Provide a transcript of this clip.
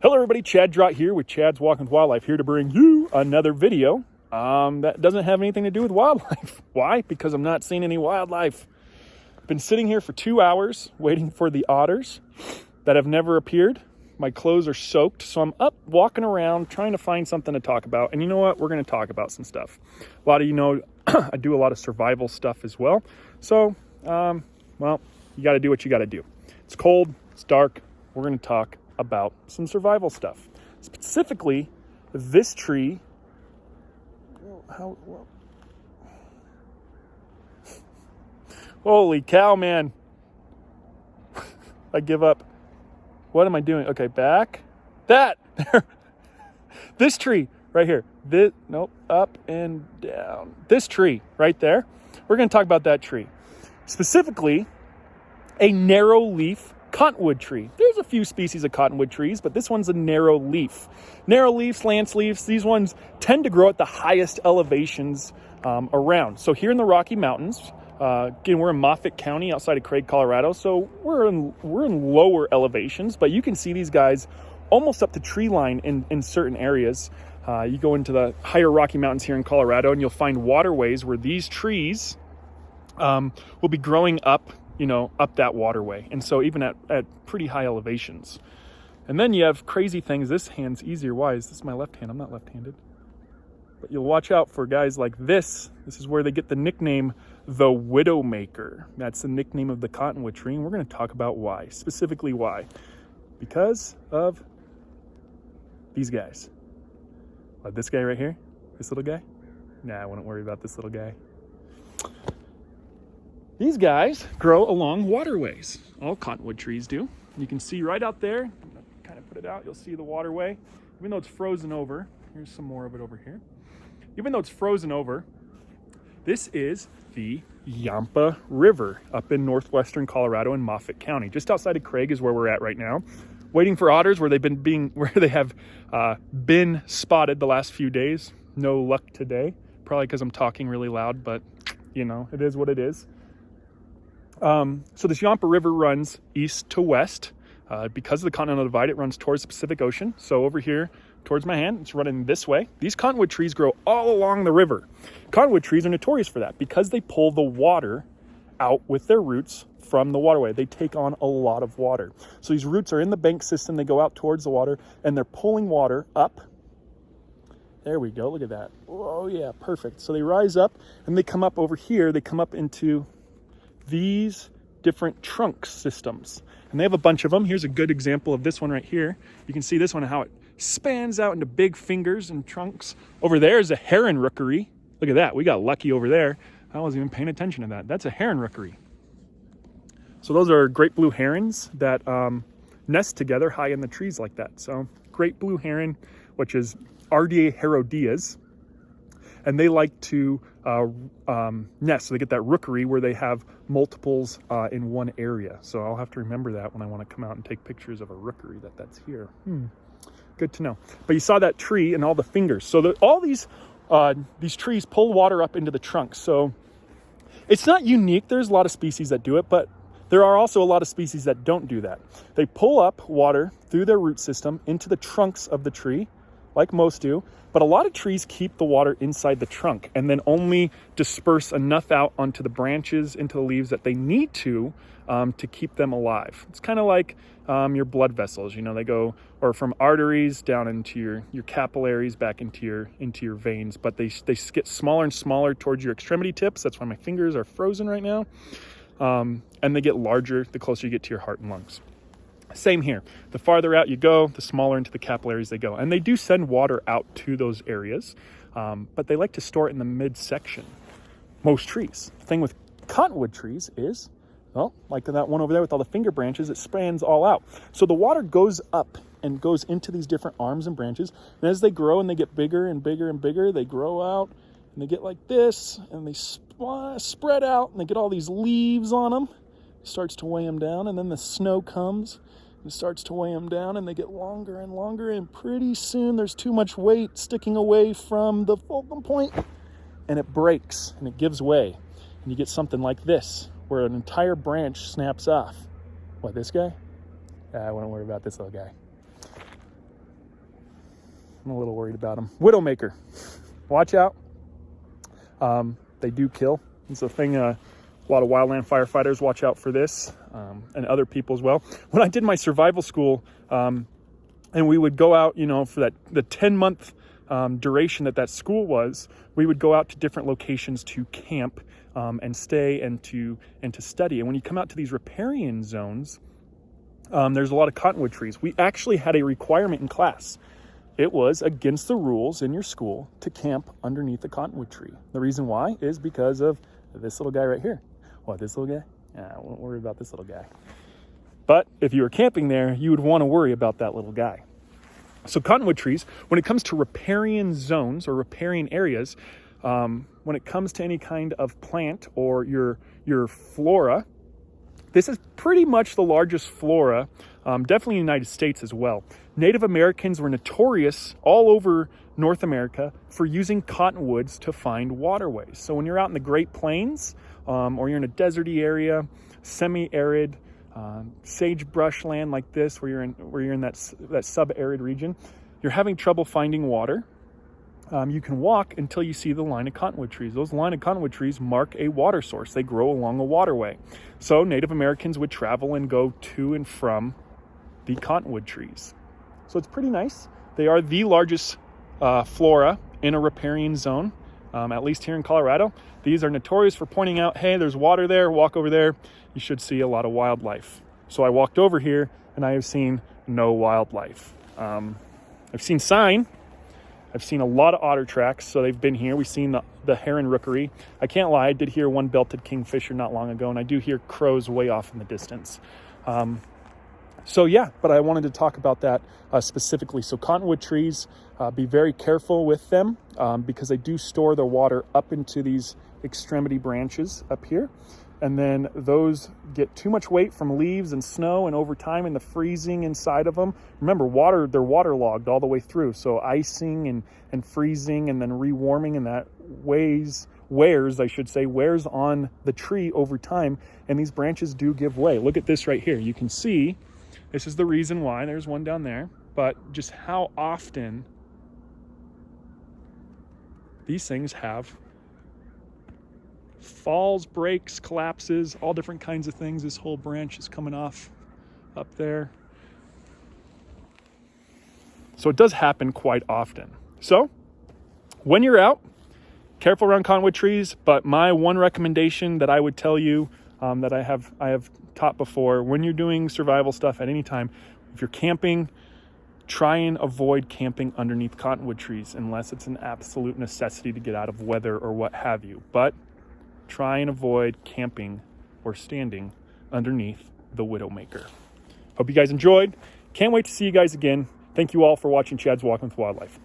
Hello everybody, Chad Drott here with Chad's Walking with Wildlife, here to bring you another video that doesn't have anything to do with wildlife. Why? Because I'm not seeing any wildlife. I've been sitting here for 2 hours waiting for the otters that have never appeared. My clothes are soaked, so I'm up walking around trying to find something to talk about. And you know what? We're going to talk about some stuff. A lot of you know I do a lot of survival stuff as well. So, well, you got to do what you got to do. It's cold, it's dark. We're going to talk about some survival stuff. Specifically, this tree. Holy cow, man. I give up. What am I doing? Okay, back. That. This tree right here. Up and down. This tree right there. We're going to talk about that tree. Specifically, a narrow leaf cottonwood tree. There's a few species of cottonwood trees, but this one's a narrow leaf. Narrow leaves, lance leaves, these ones tend to grow at the highest elevations around. So here in the Rocky Mountains, again, we're in Moffett County outside of Craig, Colorado. So we're in lower elevations, but you can see these guys almost up to tree line in certain areas. You go into the higher Rocky Mountains here in Colorado and you'll find waterways where these trees will be growing up up that waterway. And so even at pretty high elevations. And then you have crazy things. This hand's easier. Why? Is this my left hand? I'm not left-handed. But you'll watch out for guys like this. This is where they get the nickname, the Widowmaker. That's the nickname of the cottonwood tree. And we're going to talk about why. Specifically why. Because of these guys. This guy right here? This little guy? Nah, I wouldn't worry about this little guy. These guys grow along waterways. All cottonwood trees do. You can see right out there, kind of put it out, you'll see the waterway. Even though it's frozen over, here's some more of it over here. Even though it's frozen over, this is the Yampa River up in northwestern Colorado in Moffett County. Just outside of Craig is where we're at right now. Waiting for otters where they have been spotted the last few days. No luck today. Probably because I'm talking really loud, but it is what it is. So this Yampa River runs east to west. Because of the Continental Divide, it runs towards the Pacific Ocean. So over here, towards my hand, it's running this way. These cottonwood trees grow all along the river. Cottonwood trees are notorious for that because they pull the water out with their roots from the waterway. They take on a lot of water. So these roots are in the bank system. They go out towards the water, and they're pulling water up. There we go. Look at that. Oh, yeah, perfect. So they rise up, and they come up over here. They come up into these different trunk systems, and they have a bunch of them. Here's a good example of this one right here. You can see this one, how it spans out into big fingers and trunks. Over there is a heron rookery. Look at that. We got lucky over there. I wasn't even paying attention to that. That's a heron rookery. So those are great blue herons that nest together high in the trees like that. So great blue heron, which is RDA herodias. And they like to nest. So they get that rookery where they have multiples in one area. So I'll have to remember that when I want to come out and take pictures of a rookery that's here. Good to know. But you saw that tree and all the fingers. So all these trees pull water up into the trunk. So it's not unique. There's a lot of species that do it, but there are also a lot of species that don't do that. They pull up water through their root system into the trunks of the tree, like most do, but a lot of trees keep the water inside the trunk and then only disperse enough out onto the branches, into the leaves that they need to keep them alive. It's kind of like your blood vessels. They go from arteries down into your capillaries, back into your veins, but they get smaller and smaller towards your extremity tips. That's why my fingers are frozen right now. And they get larger the closer you get to your heart and lungs. Same here. The farther out you go, the smaller into the capillaries they go. And they do send water out to those areas, but they like to store it in the midsection. Most trees. The thing with cottonwood trees is, like that one over there with all the finger branches, it spans all out. So the water goes up and goes into these different arms and branches. And as they grow and they get bigger and bigger and bigger, they grow out and they get like this and they spread out and they get all these leaves on them. It starts to weigh them down, and then the snow comes. It starts to weigh them down, and they get longer and longer, and pretty soon there's too much weight sticking away from the fulcrum point, and it breaks, and it gives way, and you get something like this, where an entire branch snaps off. What, this guy? I wouldn't worry about this little guy. I'm a little worried about them. Widowmaker, watch out. They do kill. It's a thing, a lot of wildland firefighters watch out for this, and other people as well. When I did my survival school, and we would go out, you know, for the 10-month duration that school was, we would go out to different locations to camp and stay and to study. And when you come out to these riparian zones, there's a lot of cottonwood trees. We actually had a requirement in class. It was against the rules in your school to camp underneath a cottonwood tree. The reason why is because of this little guy right here. What, this little guy? Yeah, I won't worry about this little guy. But if you were camping there, you would want to worry about that little guy. So cottonwood trees, when it comes to riparian zones or riparian areas, when it comes to any kind of plant or your flora, this is pretty much the largest flora, definitely in the United States as well. Native Americans were notorious all over North America for using cottonwoods to find waterways. So when you're out in the Great Plains, or you're in a deserty area, semi-arid, sagebrush land like this, where you're in that sub-arid region, you're having trouble finding water. You can walk until you see the line of cottonwood trees. Those line of cottonwood trees mark a water source. They grow along a waterway. So Native Americans would travel and go to and from the cottonwood trees. So it's pretty nice. They are the largest flora in a riparian zone, at least here in Colorado. These are notorious for pointing out, hey, there's water there, walk over there. You should see a lot of wildlife. So I walked over here and I have seen no wildlife. I've seen sign. I've seen a lot of otter tracks, so they've been here. We've seen the heron rookery. I can't lie, I did hear one belted kingfisher not long ago, and I do hear crows way off in the distance. So yeah, but I wanted to talk about that specifically. So cottonwood trees, be very careful with them because they do store their water up into these extremity branches up here. And then those get too much weight from leaves and snow, and over time and the freezing inside of them. Remember, they're waterlogged all the way through. So icing and freezing and then rewarming, and that wears on the tree over time, and these branches do give way. Look at this right here. You can see this is the reason why. There's one down there, but just how often these things have falls, breaks, collapses, all different kinds of things. This whole branch is coming off up there. So it does happen quite often. So when you're out, careful around cottonwood trees. But my one recommendation that I would tell you, that I have taught before, when you're doing survival stuff at any time, if you're camping, try and avoid camping underneath cottonwood trees unless it's an absolute necessity to get out of weather or what have you. But try and avoid camping or standing underneath the Widowmaker. Hope you guys enjoyed. Can't wait to see you guys again. Thank you all for watching Chad's Walking with Wildlife.